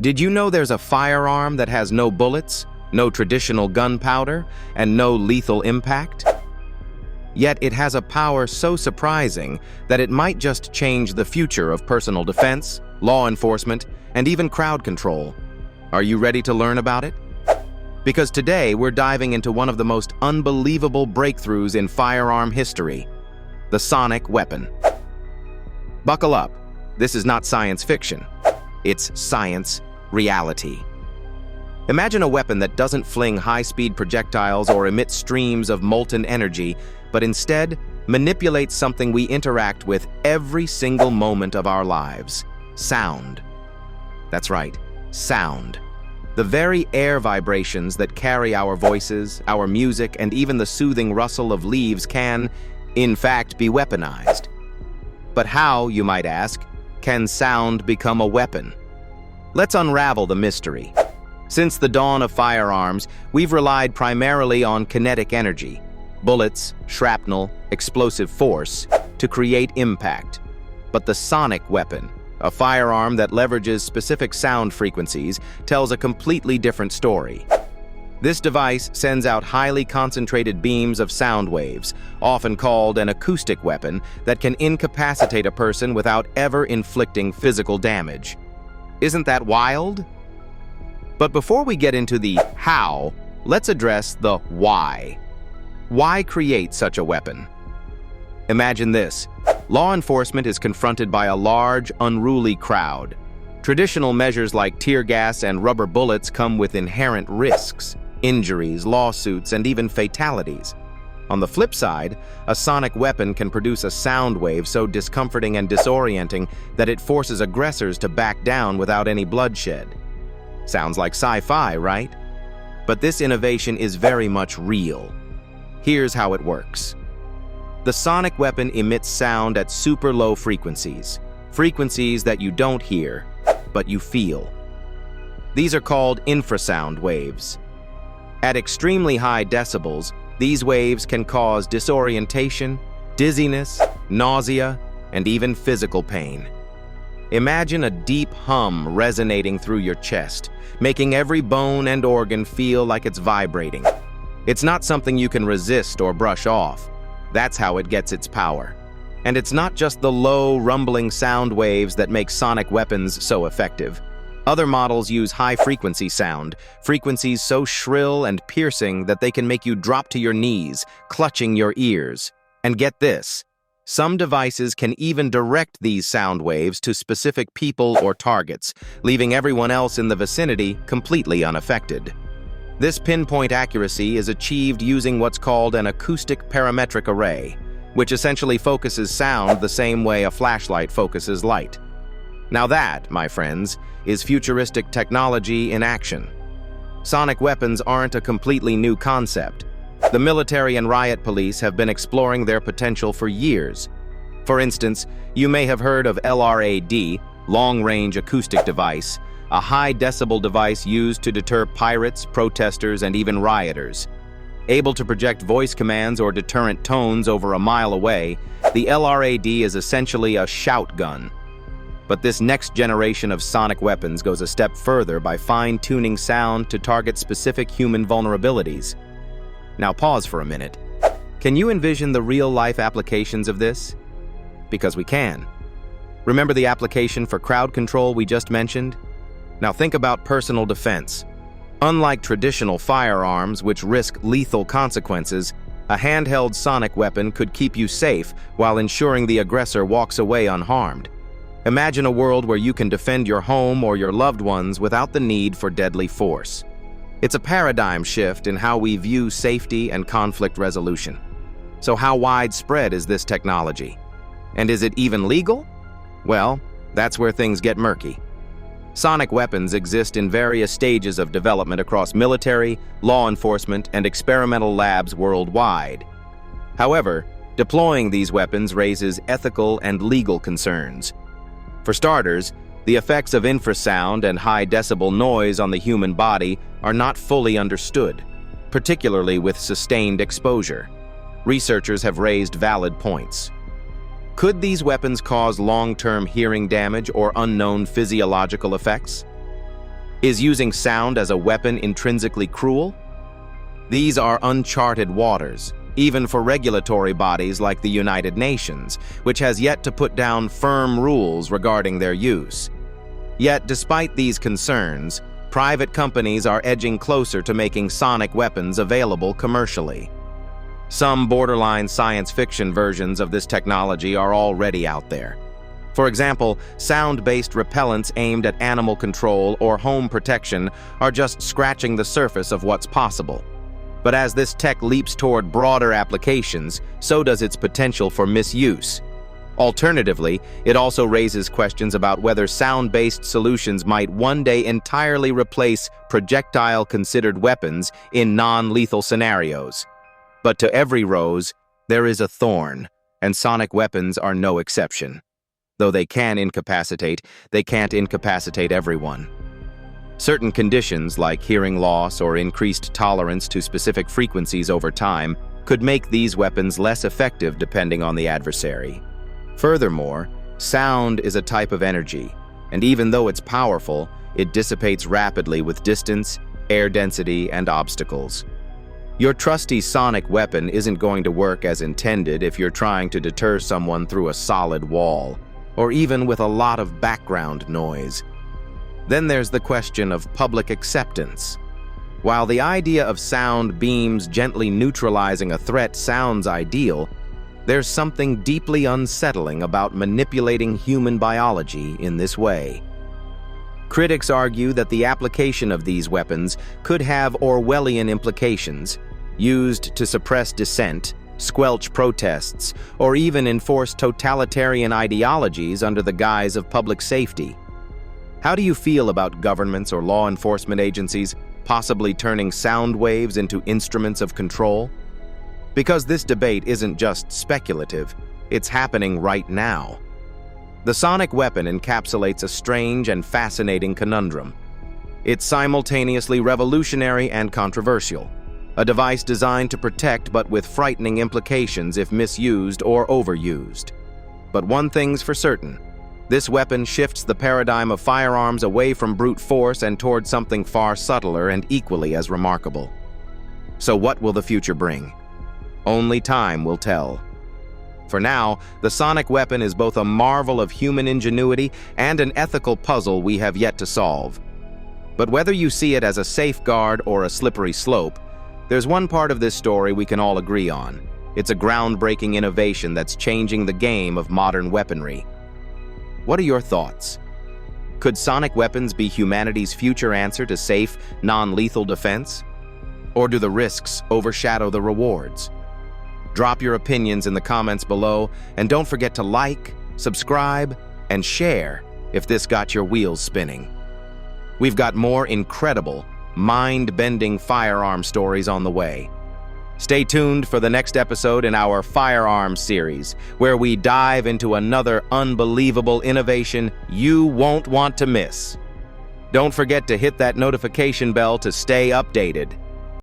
Did you know there's a firearm that has no bullets, no traditional gunpowder, and no lethal impact? Yet it has a power so surprising that it might just change the future of personal defense, law enforcement, and even crowd control. Are you ready to learn about it? Because today we're diving into one of the most unbelievable breakthroughs in firearm history, the sonic weapon. Buckle up. This is not science fiction. It's science reality. Imagine a weapon that doesn't fling high-speed projectiles or emit streams of molten energy, but instead manipulates something we interact with every single moment of our lives: sound. That's right, sound. The very air vibrations that carry our voices, our music, and even the soothing rustle of leaves can, in fact, be weaponized. But how, you might ask, can sound become a weapon? Let's unravel the mystery. Since the dawn of firearms, we've relied primarily on kinetic energy, bullets, shrapnel, explosive force, to create impact. But the sonic weapon, a firearm that leverages specific sound frequencies, tells a completely different story. This device sends out highly concentrated beams of sound waves, often called an acoustic weapon, that can incapacitate a person without ever inflicting physical damage. Isn't that wild? But before we get into the how, let's address the why. Why create such a weapon? Imagine this. Law enforcement is confronted by a large, unruly crowd. Traditional measures like tear gas and rubber bullets come with inherent risks, injuries, lawsuits, and even fatalities. On the flip side, a sonic weapon can produce a sound wave so discomforting and disorienting that it forces aggressors to back down without any bloodshed. Sounds like sci-fi, right? But this innovation is very much real. Here's how it works. The sonic weapon emits sound at super low frequencies, frequencies that you don't hear, but you feel. These are called infrasound waves. At extremely high decibels, these waves can cause disorientation, dizziness, nausea, and even physical pain. Imagine a deep hum resonating through your chest, making every bone and organ feel like it's vibrating. It's not something you can resist or brush off. That's how it gets its power. And it's not just the low, rumbling sound waves that make sonic weapons so effective. Other models use high-frequency sound, frequencies so shrill and piercing that they can make you drop to your knees, clutching your ears. And get this, some devices can even direct these sound waves to specific people or targets, leaving everyone else in the vicinity completely unaffected. This pinpoint accuracy is achieved using what's called an acoustic parametric array, which essentially focuses sound the same way a flashlight focuses light. Now that, my friends, is futuristic technology in action. Sonic weapons aren't a completely new concept. The military and riot police have been exploring their potential for years. For instance, you may have heard of LRAD, long-range acoustic device, a high-decibel device used to deter pirates, protesters, and even rioters. Able to project voice commands or deterrent tones over a mile away, the LRAD is essentially a shout gun. But this next generation of sonic weapons goes a step further by fine-tuning sound to target specific human vulnerabilities. Now pause for a minute. Can you envision the real-life applications of this? Because we can. Remember the application for crowd control we just mentioned? Now think about personal defense. Unlike traditional firearms, which risk lethal consequences, a handheld sonic weapon could keep you safe while ensuring the aggressor walks away unharmed. Imagine a world where you can defend your home or your loved ones without the need for deadly force. It's a paradigm shift in how we view safety and conflict resolution. So how widespread is this technology? And is it even legal? Well, that's where things get murky. Sonic weapons exist in various stages of development across military, law enforcement, and experimental labs worldwide. However, deploying these weapons raises ethical and legal concerns. For starters, the effects of infrasound and high-decibel noise on the human body are not fully understood, particularly with sustained exposure. Researchers have raised valid points. Could these weapons cause long-term hearing damage or unknown physiological effects? Is using sound as a weapon intrinsically cruel? These are uncharted waters, even for regulatory bodies like the United Nations, which has yet to put down firm rules regarding their use. Yet, despite these concerns, private companies are edging closer to making sonic weapons available commercially. Some borderline science fiction versions of this technology are already out there. For example, sound-based repellents aimed at animal control or home protection are just scratching the surface of what's possible. But as this tech leaps toward broader applications, so does its potential for misuse. Alternatively, it also raises questions about whether sound-based solutions might one day entirely replace projectile-considered weapons in non-lethal scenarios. But to every rose, there is a thorn, and sonic weapons are no exception. Though they can incapacitate, they can't incapacitate everyone. Certain conditions, like hearing loss or increased tolerance to specific frequencies over time, could make these weapons less effective depending on the adversary. Furthermore, sound is a type of energy, and even though it's powerful, it dissipates rapidly with distance, air density, and obstacles. Your trusty sonic weapon isn't going to work as intended if you're trying to deter someone through a solid wall, or even with a lot of background noise. Then there's the question of public acceptance. While the idea of sound beams gently neutralizing a threat sounds ideal, there's something deeply unsettling about manipulating human biology in this way. Critics argue that the application of these weapons could have Orwellian implications, used to suppress dissent, squelch protests, or even enforce totalitarian ideologies under the guise of public safety. How do you feel about governments or law enforcement agencies possibly turning sound waves into instruments of control? Because this debate isn't just speculative, it's happening right now. The sonic weapon encapsulates a strange and fascinating conundrum. It's simultaneously revolutionary and controversial, a device designed to protect but with frightening implications if misused or overused. But one thing's for certain: this weapon shifts the paradigm of firearms away from brute force and toward something far subtler and equally as remarkable. So what will the future bring? Only time will tell. For now, the sonic weapon is both a marvel of human ingenuity and an ethical puzzle we have yet to solve. But whether you see it as a safeguard or a slippery slope, there's one part of this story we can all agree on. It's a groundbreaking innovation that's changing the game of modern weaponry. What are your thoughts? Could sonic weapons be humanity's future answer to safe, non-lethal defense? Or do the risks overshadow the rewards? Drop your opinions in the comments below, and don't forget to like, subscribe, and share if this got your wheels spinning. We've got more incredible, mind-bending firearm stories on the way. Stay tuned for the next episode in our Firearm series, where we dive into another unbelievable innovation you won't want to miss. Don't forget to hit that notification bell to stay updated.